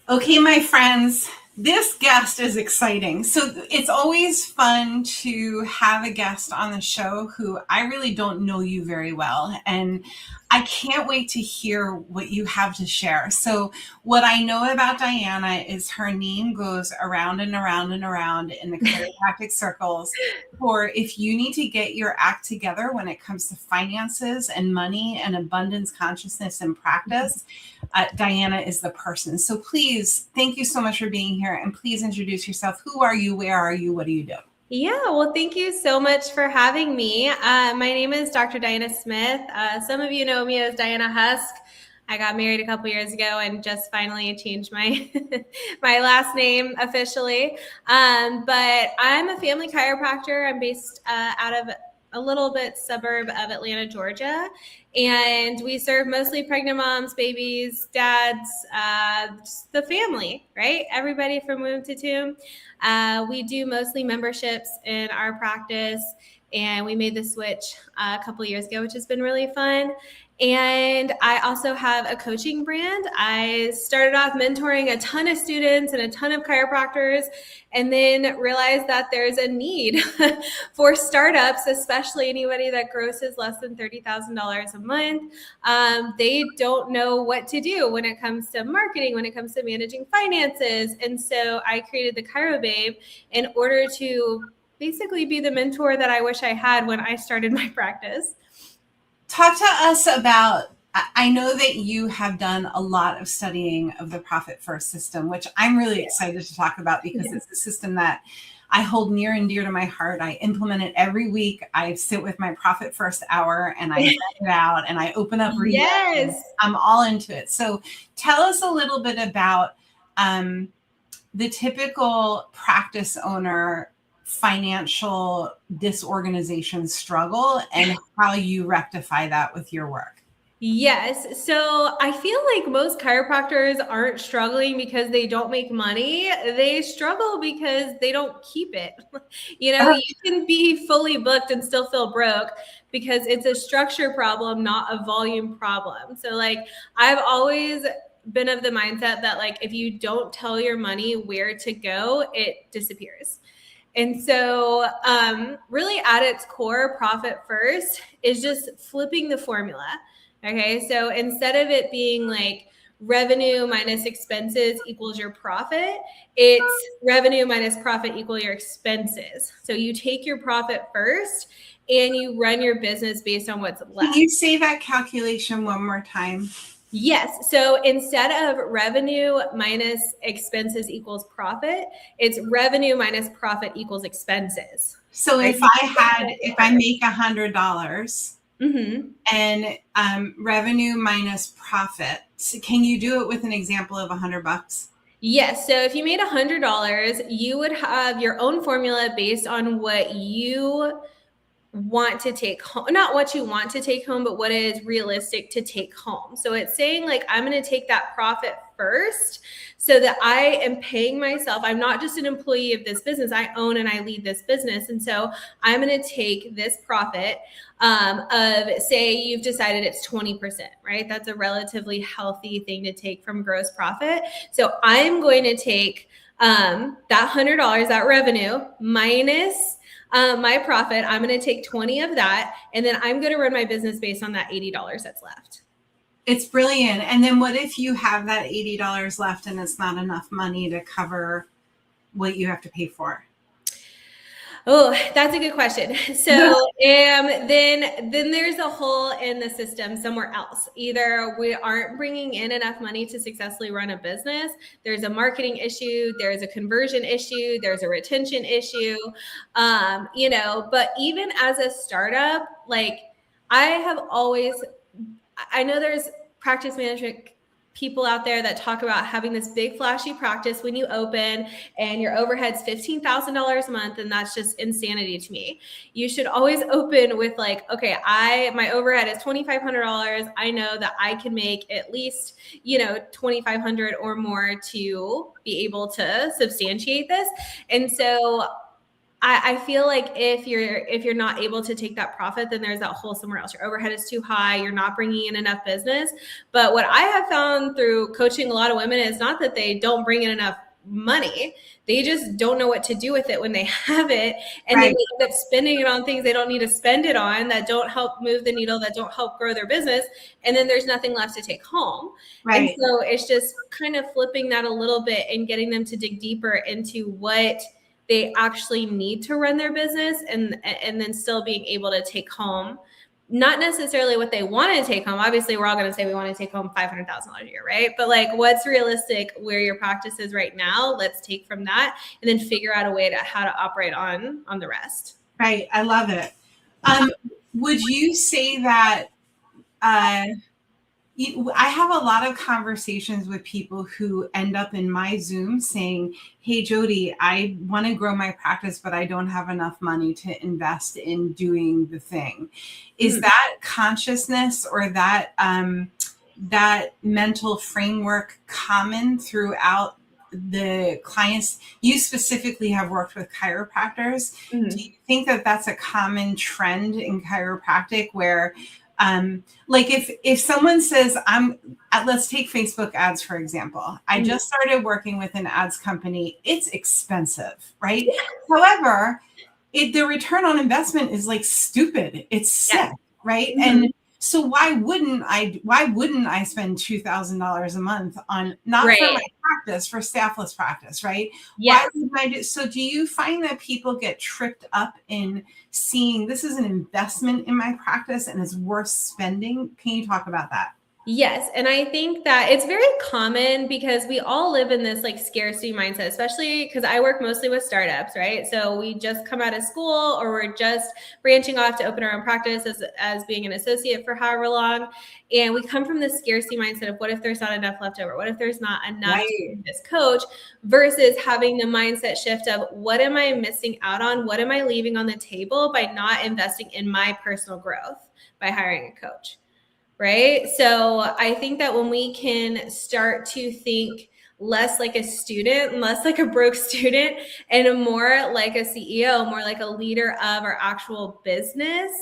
Okay, my friends, this guest is exciting. So it's always fun to have a guest on the show who I really don't know you very well. And I can't wait to hear what you have to share. So what I know about Diana is her name goes around and around and around in the chiropractic circles for if you need to get your act together when it comes to finances and money and abundance consciousness and practice. Diana is the person. So please, thank you so much for being here. And please introduce yourself. Who are you? Where are you? What do you do? Yeah, well, thank you so much for having me. My name is Dr. Diana Smith. Some of you know me as Diana Husk. I got married a couple years ago and just finally changed my my last name officially. But I'm a family chiropractor. I'm based out of a little bit suburb of Atlanta, Georgia. And we serve mostly pregnant moms, babies, dads, the family, right? Everybody from womb to tomb. We do mostly memberships in our practice, and we made the switch a couple years ago, which has been really fun. And I also have a coaching brand. I started off mentoring a ton of students and a ton of chiropractors, and then realized that there's a need for startups, especially anybody that grosses less than $30,000 a month. They don't know what to do when it comes to marketing, when it comes to managing finances. And so I created the Chiro Babe in order to basically be the mentor that I wish I had when I started my practice. Talk to us about, I know that you have done a lot of studying of the Profit First system, which I'm really excited to talk about because it's a system that I hold near and dear to my heart. I implement it every week. I sit with my Profit First hour and I write it out and I open up reading. Yes. I'm all into it. So tell us a little bit about the typical practice owner financial disorganization struggle and how you rectify that with your work. Yes. So I feel like most chiropractors aren't struggling because they don't make money. They struggle because they don't keep it. You can be fully booked and still feel broke because it's a structure problem, not a volume problem. So I've always been of the mindset that if you don't tell your money where to go, it disappears. And so really at its core, Profit First is just flipping the formula. Okay, so instead of it being revenue minus expenses equals your profit, it's revenue minus profit equal your expenses. So you take your profit first and you run your business based on what's left. Can you say that calculation one more time? Yes. So instead of revenue minus expenses equals profit, it's revenue minus profit equals expenses. So if I make $100 and revenue minus profit, can you do it with an example of $100? Yes. So if you made $100, you would have your own formula based on what you want to take home, not what you want to take home, but what is realistic to take home. So it's saying I'm going to take that profit first so that I am paying myself. I'm not just an employee of this business. I own and I lead this business. And so I'm going to take this profit of, say you've decided it's 20%, right? That's a relatively healthy thing to take from gross profit. So I'm going to take that $100, that revenue minus my profit. I'm going to take 20 of that, and then I'm going to run my business based on that $80 that's left. It's brilliant. And then what if you have that $80 left and it's not enough money to cover what you have to pay for? Oh, that's a good question. So then there's a hole in the system somewhere else. Either we aren't bringing in enough money to successfully run a business. There's a marketing issue. There's a conversion issue. There's a retention issue. But even as a startup, I know there's practice management people out there that talk about having this big flashy practice when you open and your overhead's $15,000 a month. And that's just insanity to me. You should always open with my overhead is $2,500. I know that I can make at least, $2,500 or more to be able to substantiate this. And so I feel like if you're not able to take that profit, then there's that hole somewhere else. Your overhead is too high. You're not bringing in enough business. But what I have found through coaching a lot of women is not that they don't bring in enough money. They just don't know what to do with it when they have it. And then they end up spending it on things they don't need to spend it on, that don't help move the needle, that don't help grow their business. And then there's nothing left to take home. And so it's just kind of flipping that a little bit and getting them to dig deeper into what they actually need to run their business, and then still being able to take home, not necessarily what they want to take home. Obviously, we're all going to say we want to take home $500,000 a year, right? But like, what's realistic where your practice is right now? Let's take from that and then figure out a way to how to operate on the rest. Right. I love it. Would you say that I have a lot of conversations with people who end up in my Zoom saying, hey, Jody, I want to grow my practice, but I don't have enough money to invest in doing the thing. Is that consciousness or that mental framework common throughout the clients? You specifically have worked with chiropractors. Do you think that that's a common trend in chiropractic where like if someone says, let's take Facebook ads, for example. I just started working with an ads company. It's expensive, right? However, the return on investment is like stupid. It's sick, right? And so why wouldn't I spend $2,000 a month on not for my practice, for Staffless Practice, right? Why wouldn't I do? So do you find that people get tripped up in seeing this is an investment in my practice and it's worth spending? Can you talk about that? Yes. And I think that it's very common because we all live in this like scarcity mindset, especially because I work mostly with startups, right? So we just come out of school or we're just branching off to open our own practice as being an associate for however long. And we come from this scarcity mindset of what if there's not enough left over? What if there's not enough to be this coach, versus having the mindset shift of what am I missing out on? What am I leaving on the table by not investing in my personal growth by hiring a coach? Right. So I think that when we can start to think less like a student, less like a broke student, and more like a CEO, more like a leader of our actual business,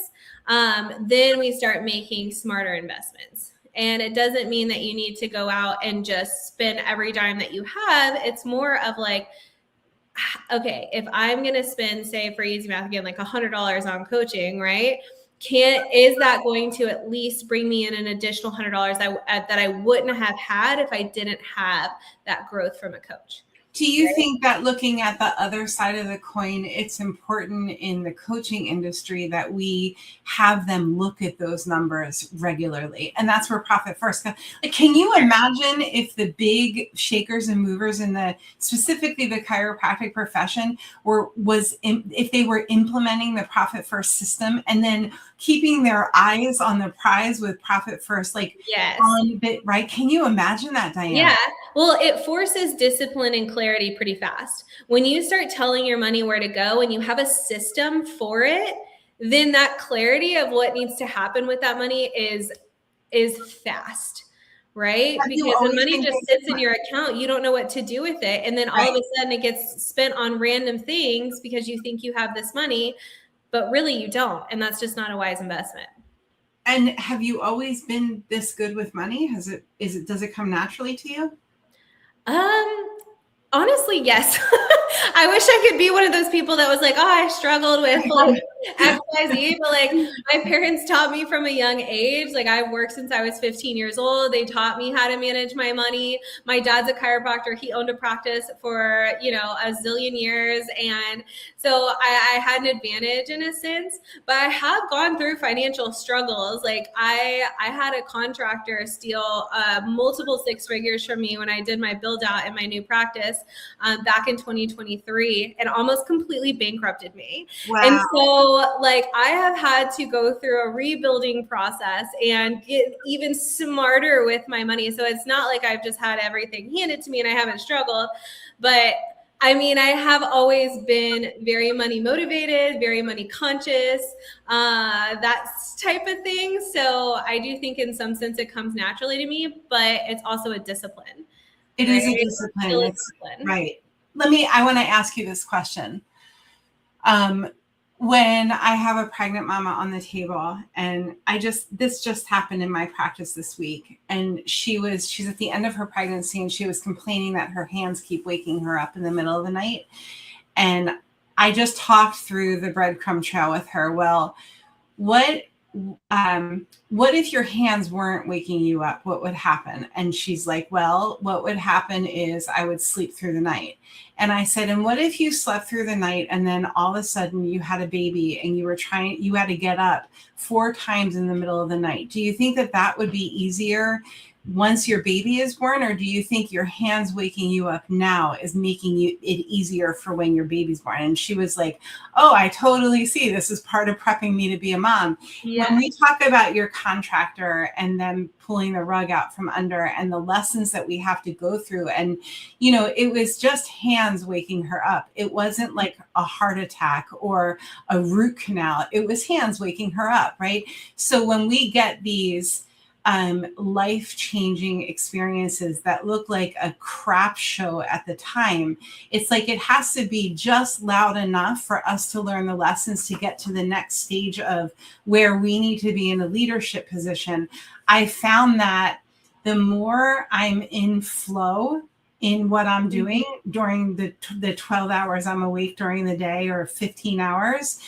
then we start making smarter investments. And it doesn't mean that you need to go out and just spend every dime that you have. It's more of like, okay, if I'm going to spend, say for easy math again, like $100 on coaching, right? Is that going to at least bring me in an additional $100 that I wouldn't have had if I didn't have that growth from a coach? Do you think that looking at the other side of the coin, it's important in the coaching industry that we have them look at those numbers regularly? And that's where Profit First comes. Like, can you imagine if the big shakers and movers in specifically the chiropractic profession if they were implementing the Profit First system and then keeping their eyes on the prize with Profit First, right? Can you imagine that, Diana? Yeah. Well, it forces discipline and clarity pretty fast. When you start telling your money where to go and you have a system for it, then that clarity of what needs to happen with that money is fast, right? Because when money just sits in your account, you don't know what to do with it. And then all of a sudden it gets spent on random things because you think you have this money, but really you don't. And that's just not a wise investment. And have you always been this good with money? Does it come naturally to you? Honestly, yes. I wish I could be one of those people that was like, oh, I struggled with like XYZ, but like my parents taught me from a young age. Like I've worked since I was 15 years old. They taught me how to manage my money. My dad's a chiropractor. He owned a practice for, a zillion years. And so I had an advantage in a sense, but I have gone through financial struggles. Like I had a contractor steal multiple six figures from me when I did my build out in my new practice back in 2023 and almost completely bankrupted me. Wow. And so like I have had to go through a rebuilding process and get even smarter with my money. So it's not like I've just had everything handed to me and I haven't struggled, but I mean, I have always been very money motivated, very money conscious, that type of thing. So I do think in some sense it comes naturally to me, but it's also a discipline. It is a discipline. Right. I want to ask you this question. When I have a pregnant mama on the table, and this just happened in my practice this week, and she's at the end of her pregnancy, and she was complaining that her hands keep waking her up in the middle of the night. And I just talked through the breadcrumb trail with her. Well, what if your hands weren't waking you up? What would happen? And she's like, well, what would happen is I would sleep through the night. And I said, and what if you slept through the night and then all of a sudden you had a baby and you had to get up 4 times in the middle of the night? Do you think that would be easier once your baby is born, or do you think your hands waking you up now is making it easier for when your baby's born? And she was like, oh, I totally see. This is part of prepping me to be a mom. Yeah. When we talk about your contractor and them pulling the rug out from under and the lessons that we have to go through, and, it was just hands waking her up. It wasn't like a heart attack or a root canal. It was hands waking her up, right? So when we get these life-changing experiences that look like a crap show at the time, it's like it has to be just loud enough for us to learn the lessons to get to the next stage of where we need to be in a leadership position. I found that the more I'm in flow in what I'm doing during the 12 hours I'm awake during the day, or 15 hours,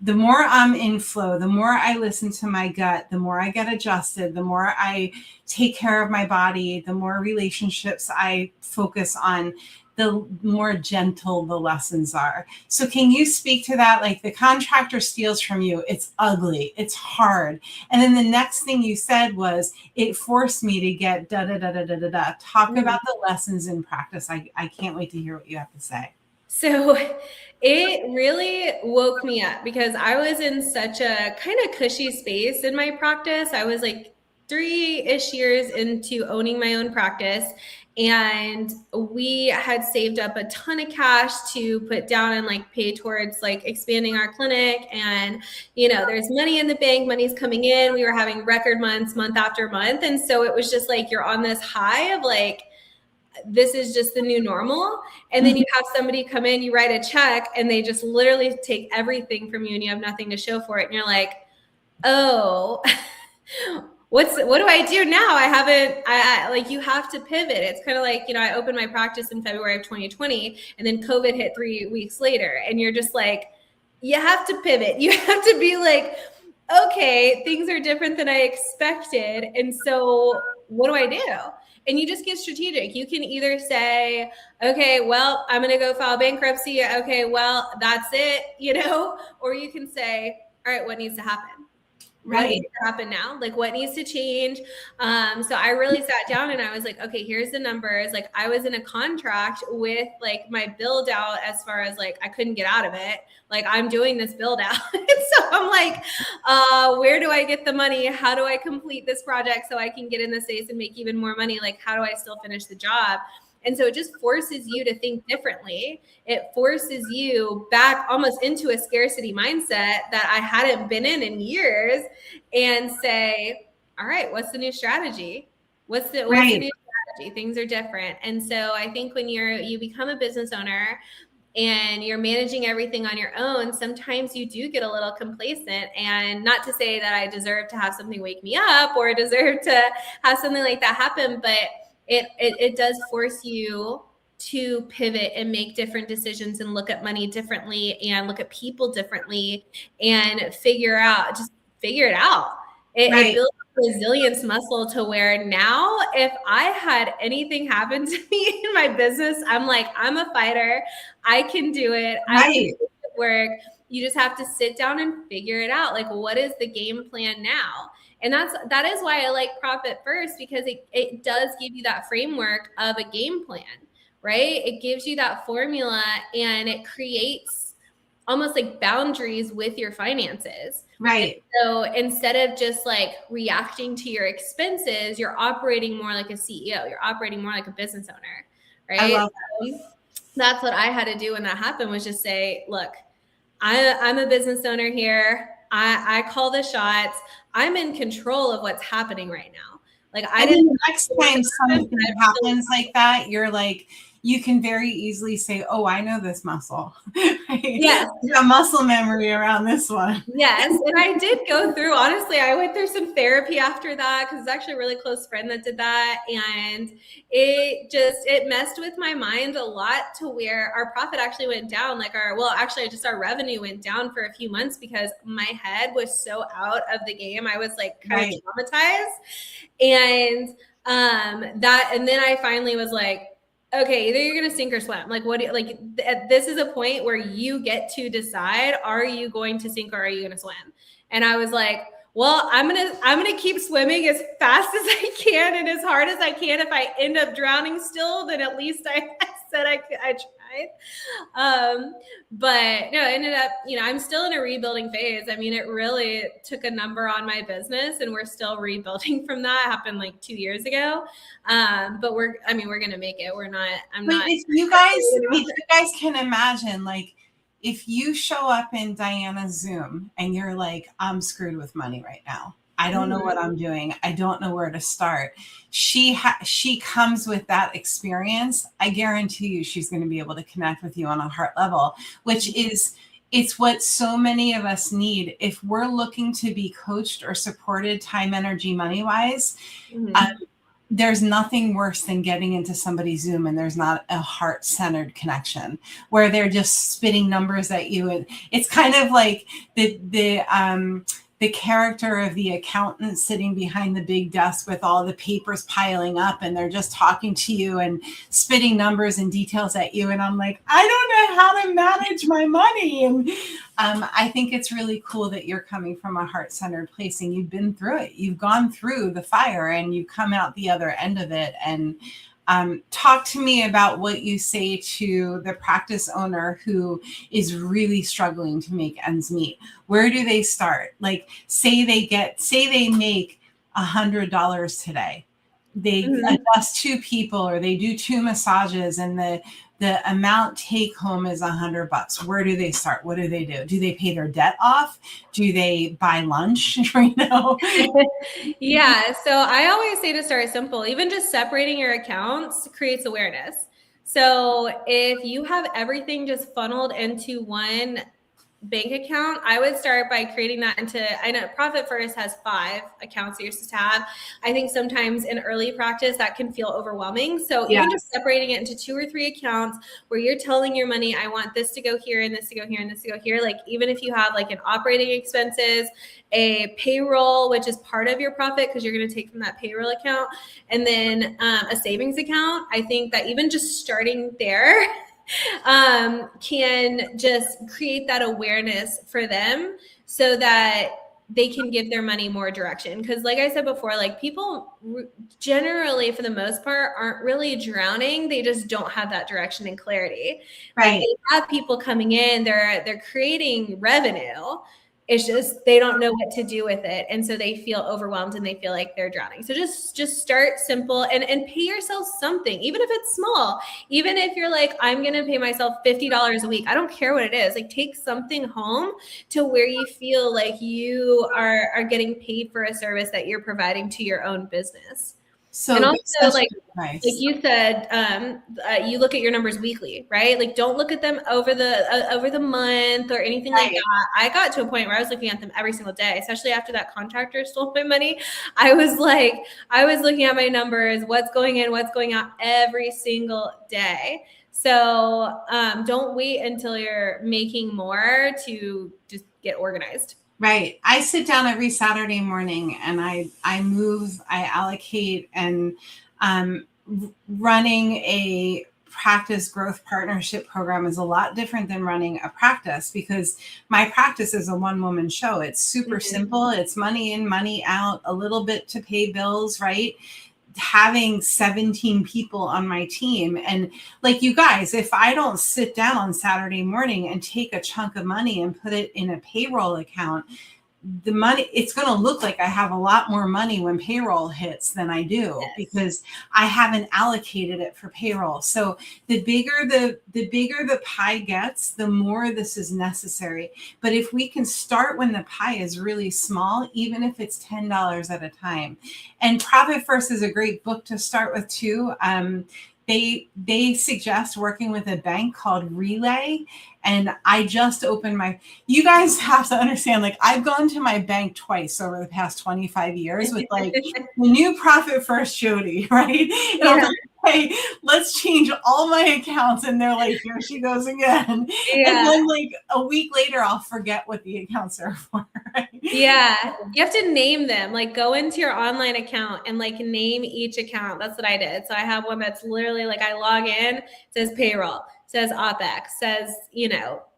the more I'm in flow, the more I listen to my gut, the more I get adjusted, the more I take care of my body, the more relationships I focus on, the more gentle the lessons are. So can you speak to that? Like, the contractor steals from you. It's ugly. It's hard. And then the next thing you said was, it forced me to get da-da-da-da-da-da-da. Talk about the lessons in practice. I can't wait to hear what you have to say. So it really woke me up, because I was in such a kind of cushy space in my practice. I was like 3-ish years into owning my own practice, and we had saved up a ton of cash to put down and like pay towards like expanding our clinic. And, there's money in the bank, money's coming in. We were having record months, month after month. And so it was just like, you're on this high of like, this is just the new normal. And then you have somebody come in, you write a check, and they just literally take everything from you, and you have nothing to show for it. And you're like, oh, what do I do now? I like, you have to pivot. It's kind of like, I opened my practice in February of 2020, and then COVID hit 3 weeks later. And you're just like, you have to pivot. You have to be like, okay, things are different than I expected. And so what do I do? And you just get strategic. You can either say, okay, well, I'm going to go file bankruptcy. Okay, well, that's it, or you can say, all right, what needs to happen? What needs to happen now? Like, what needs to change? So I really sat down and I was like, okay, here's the numbers. Like, I was in a contract with like my build out, as far as like, I couldn't get out of it. Like, I'm doing this build out. So I'm like, where do I get the money? How do I complete this project so I can get in the space and make even more money? Like, how do I still finish the job? And so it just forces you to think differently. It forces you back almost into a scarcity mindset that I hadn't been in years, and say, all right, what's the new strategy? What's the new strategy? Things are different. And so I think when you become a business owner and you're managing everything on your own, sometimes you do get a little complacent. And not to say that I deserve to have something wake me up or deserve to have something like that happen, but it does force you to pivot and make different decisions and look at money differently and look at people differently and figure it out. It builds a resilience muscle to where now, if I had anything happen to me in my business, I'm like, I'm a fighter. I can do it. I can make it work. You just have to sit down and figure it out. Like, what is the game plan now? And that is why I like Profit First, because it does give you that framework of a game plan, right? It gives you that formula, and it creates almost like boundaries with your finances. Right. And so instead of just like reacting to your expenses, you're operating more like a CEO. You're operating more like a business owner, right? I love that. That's what I had to do when that happened, was just say, look, I'm a business owner here. I call the shots. I'm in control of what's happening right now. Like, next time something happens like that, you're like, you can very easily say, oh, I know this muscle. Yes. You have muscle memory around this one. Yes. And I did go through, honestly, I went through some therapy after that because it's actually a really close friend that did that. And it messed with my mind a lot to where our profit actually went down. Like just our revenue went down for a few months because my head was so out of the game. I was like kind of traumatized. And and then I finally was like, okay, either you're going to sink or swim. Like, this is a point where you get to decide, are you going to sink or are you going to swim? And I was like, well, I'm going to keep swimming as fast as I can and as hard as I can. If I end up drowning still, then at least I said I tried. But no, it ended up, I'm still in a rebuilding phase. I mean, it really took a number on my business and we're still rebuilding from that. It happened like 2 years ago. But we're going to make it. If you guys can imagine, like, if you show up in Diana's Zoom and you're like, I'm screwed with money right now. I don't know what I'm doing. I don't know where to start. She comes with that experience. I guarantee you she's going to be able to connect with you on a heart level, which is, it's what so many of us need. If we're looking to be coached or supported time, energy, money-wise, there's nothing worse than getting into somebody's Zoom and there's not a heart-centered connection where they're just spitting numbers at you. And it's kind of like the character of the accountant sitting behind the big desk with all the papers piling up and they're just talking to you and spitting numbers and details at you. And I'm like, I don't know how to manage my money. And I think it's really cool that you're coming from a heart-centered place and you've been through it. You've gone through the fire and you've come out the other end of it. And talk to me about what you say to the practice owner who is really struggling to make ends meet. Where do they start? Like, say they make $100 today. They adjust 2 people or they do 2 massages and the amount take home is $100. Where do they start? What do they do? Do they pay their debt off? Do they buy lunch? Yeah. So I always say to start simple. Even just separating your accounts creates awareness. So if you have everything just funneled into one bank account, I would start by creating that I know Profit First has 5 accounts you're supposed to have. I think sometimes in early practice that can feel overwhelming. So even just separating it into 2 or 3 accounts where you're telling your money, I want this to go here and this to go here and this to go here. Like, even if you have like an operating expenses, a payroll, which is part of your profit because you're going to take from that payroll account, and then a savings account, I think that even just starting there can just create that awareness for them so that they can give their money more direction. Because like I said before, like, people generally, for the most part, aren't really drowning. They just don't have that direction and clarity. Right. Like, they have people coming in, they're creating revenue. It's just they don't know what to do with it. And so they feel overwhelmed and they feel like they're drowning. So just start simple and pay yourself something, even if it's small. Even if you're like, I'm going to pay myself $50 a week. I don't care what it is. Like, take something home to where you feel like you are getting paid for a service that you're providing to your own business. So, and also, like you said, you look at your numbers weekly, right? Like, don't look at them over the month or anything like that. I got to a point where I was looking at them every single day, especially after that contractor stole my money. I was looking at my numbers, what's going in, what's going out every single day. So don't wait until you're making more to just get organized. Right. I sit down every Saturday morning and I move, I allocate, and running a practice growth partnership program is a lot different than running a practice, because my practice is a one-woman show. It's super simple. It's money in, money out, a little bit to pay bills, right? Having 17 people on my team. And like, you guys, if I don't sit down on Saturday morning and take a chunk of money and put it in a payroll account, the money, it's going to look like I have a lot more money when payroll hits than I do, because I haven't allocated it for payroll. So the bigger the pie gets, the more this is necessary. But if we can start when the pie is really small, even if it's $10 at a time. And Profit First is a great book to start with too. they suggest working with a bank called Relay. And I just opened you guys have to understand, like, I've gone to my bank twice over the past 25 years with like the new Profit First Jody, right? And I'm like, hey, let's change all my accounts. And they're like, here she goes again. Yeah. And then like a week later, I'll forget what the accounts are for. Right? Yeah. You have to name them, like go into your online account and like name each account. That's what I did. So I have one that's literally like I log in, it says payroll, says OPEX, says,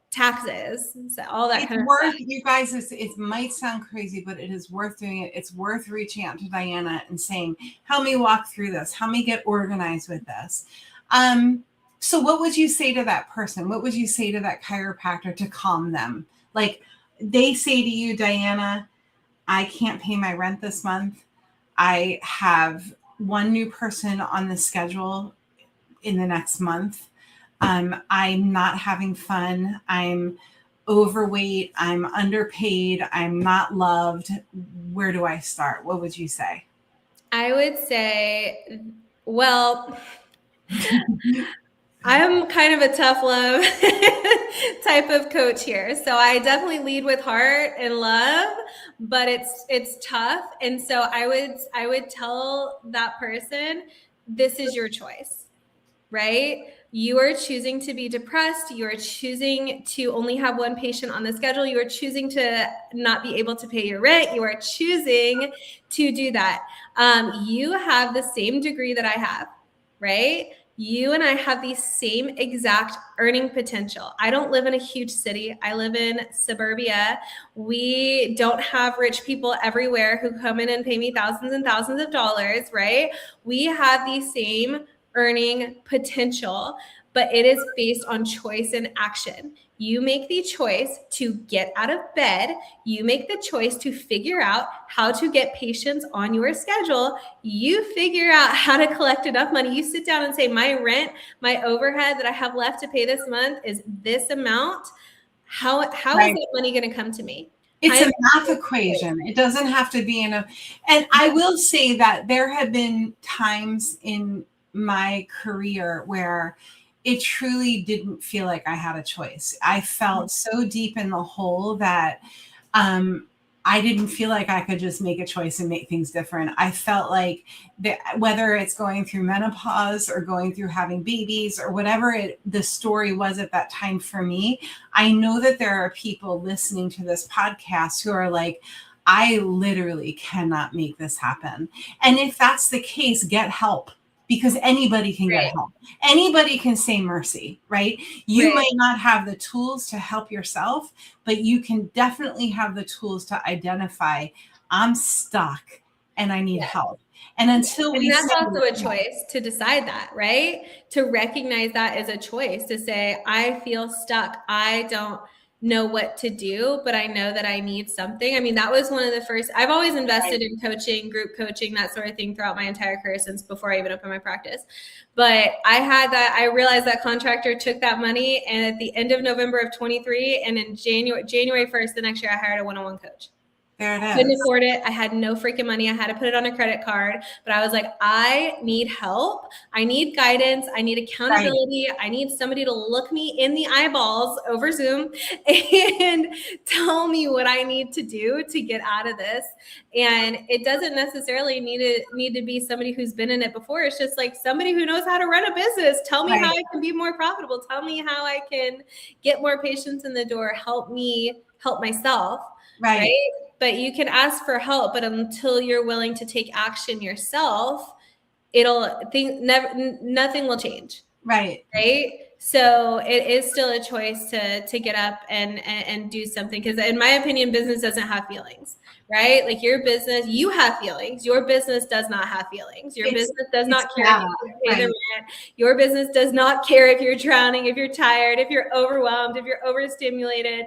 taxes, so all that kind of stuff. You guys, it might sound crazy, but it is worth doing it. It's worth reaching out to Diana and saying, help me walk through this. Help me get organized with this. So what would you say to that person? What would you say to that chiropractor to calm them? Like they say to you, Diana, I can't pay my rent this month. I have one new person on the schedule in the next month. I'm not having fun. I'm overweight. I'm underpaid. I'm not loved. Where do I start? What would you say? I would say, well, I'm kind of a tough love type of coach here. So I definitely lead with heart and love, but it's tough. And so I would tell that person, this is your choice, right? You are choosing to be depressed. You are choosing to only have one patient on the schedule. You are choosing to not be able to pay your rent. You are choosing to do that. You have the same degree that I have, right? You and I have the same exact earning potential. I don't live in a huge city. I live in suburbia. We don't have rich people everywhere who come in and pay me thousands and thousands of dollars, right? We have the same earning potential, but it is based on choice and action. You make the choice to get out of bed. You make the choice to figure out how to get patients on your schedule. You figure out how to collect enough money. You sit down and say, my rent, my overhead that I have left to pay this month is this amount. How is that money going to come to me? It's a math equation. It doesn't have to be and I will say that there have been times in my career where it truly didn't feel like I had a choice. I felt so deep in the hole that I didn't feel like I could just make a choice and make things different. I felt like whether it's going through menopause or going through having babies or whatever the story was at that time for me, I know that there are people listening to this podcast who are like, I literally cannot make this happen. And if that's the case, get help. Because anybody can get help. Anybody can say mercy, right? You might not have the tools to help yourself, but you can definitely have the tools to identify, I'm stuck and I need help. And until that's also a choice to decide that, right? To recognize that as a choice, to say, I feel stuck. I don't know what to do, but I know that I need something. I mean, that was one of the first, I've always invested in coaching, group coaching, that sort of thing throughout my entire career since before I even opened my practice. But I realized that contractor took that money, and at the end of November of 23 and in January 1st, the next year, I hired a one-on-one coach. There it is. Couldn't afford it. I had no freaking money. I had to put it on a credit card, but I was like, I need help. I need guidance. I need accountability. I need somebody to look me in the eyeballs over Zoom and tell me what I need to do to get out of this. And it doesn't necessarily need to be somebody who's been in it before. It's just like somebody who knows how to run a business. Tell me how I can be more profitable. Tell me how I can get more patients in the door. Help me help myself. Right? But you can ask for help, but until you're willing to take action yourself, nothing will change. Right. So it is still a choice to get up and do something. Because in my opinion, business doesn't have feelings, right? Like your business, you have feelings. Your business does not have feelings. Your business does not care if you pay the rent. Your business does not care if you're drowning, if you're tired, if you're overwhelmed, if you're overstimulated.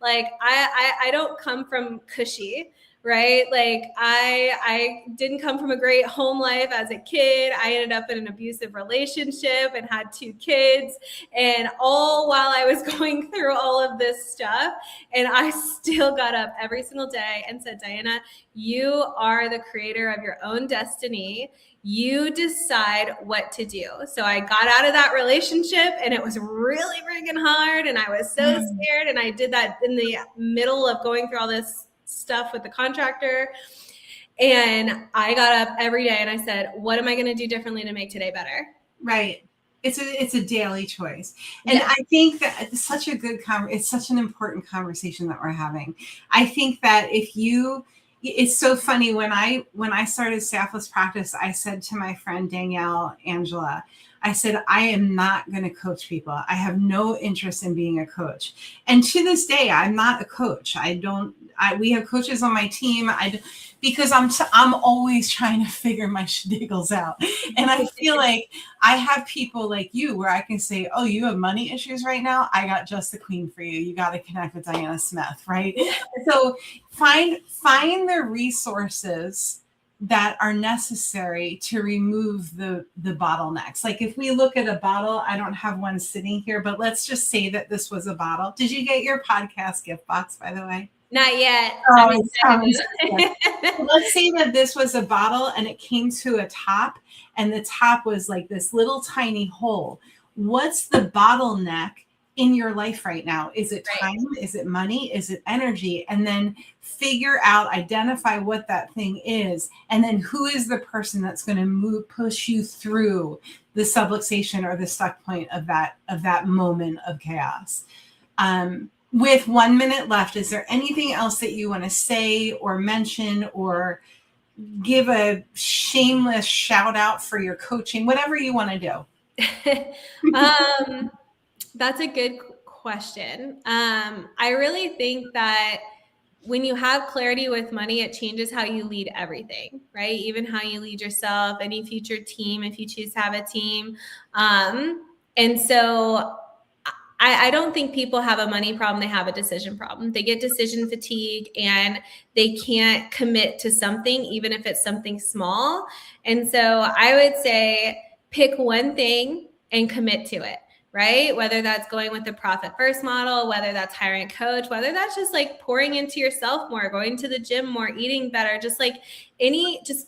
Like I don't come from cushy, right? Like I didn't come from a great home life as a kid. I ended up in an abusive relationship and had 2 kids, and all while I was going through all of this stuff. And I still got up every single day and said, Diana, you are the creator of your own destiny. You decide what to do. So I got out of that relationship, and it was really freaking hard, and I was so scared. And I did that in the middle of going through all this stuff with the contractor. And I got up every day and I said, what am I going to do differently to make today better? Right. It's a daily choice. And yeah. I think that it's such a good it's such an important conversation that we're having. I think that it's so funny when I started Staffless Practice, I said to my friend Danielle Angela, I said, I am not going to coach people. I have no interest in being a coach. And to this day, I'm not a coach. We have coaches on my team. Because I'm always trying to figure my schniggles out. And I feel like I have people like you where I can say, oh, you have money issues right now? I got just the queen for you. You got to connect with Diana Smith, right? So find the resources that are necessary to remove the bottlenecks. Like if we look at a bottle, I don't have one sitting here, but let's just say that this was a bottle. Did you get your podcast gift box, by the way? Not yet. Oh, let's say that this was a bottle and it came to a top, and the top was like this little tiny hole. What's the bottleneck in your life right now? Is it time? Is it money? Is it energy? And then identify what that thing is. And then who is the person that's going to push you through the subluxation or the stuck point of that moment of chaos. With 1 minute left, is there anything else that you want to say or mention or give a shameless shout out for your coaching, whatever you want to do? That's a good question. I really think that when you have clarity with money, it changes how you lead everything, right? Even how you lead yourself, any future team, if you choose to have a team. And so I don't think people have a money problem. They have a decision problem. They get decision fatigue and they can't commit to something, even if it's something small. And so I would say pick one thing and commit to it, right? Whether that's going with the profit first model, whether that's hiring a coach, whether that's just like pouring into yourself more, going to the gym more, eating better, just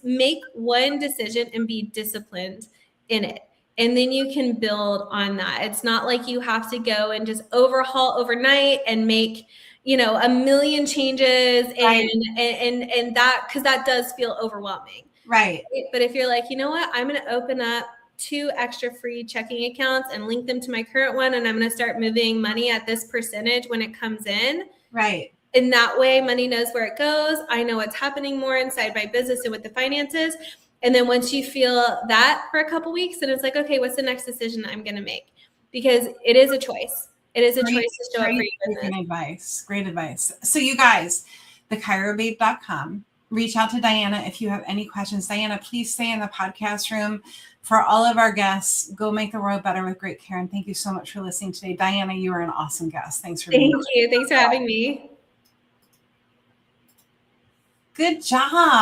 make one decision and be disciplined in it. And then you can build on that. It's not like you have to go and just overhaul overnight and make, a million changes and that, because that does feel overwhelming. Right. But if you're like, you know what, I'm going to open up 2 extra free checking accounts and link them to my current one, and I'm going to start moving money at this percentage when it comes in. Right. In that way, money knows where it goes. I know what's happening more inside my business and with the finances. And then once you feel that for a couple weeks, then it's like, okay, what's the next decision I'm going to make? Because it is a choice. It is a choice to show up for your business. Great advice. So you guys, thechiro.babe.com. Reach out to Diana if you have any questions. Diana, please stay in the podcast room. For all of our guests, go make the world better with great care. And thank you so much for listening today. Diana, you are an awesome guest. Thanks for being here. Thank you. Thanks for having me. Good job.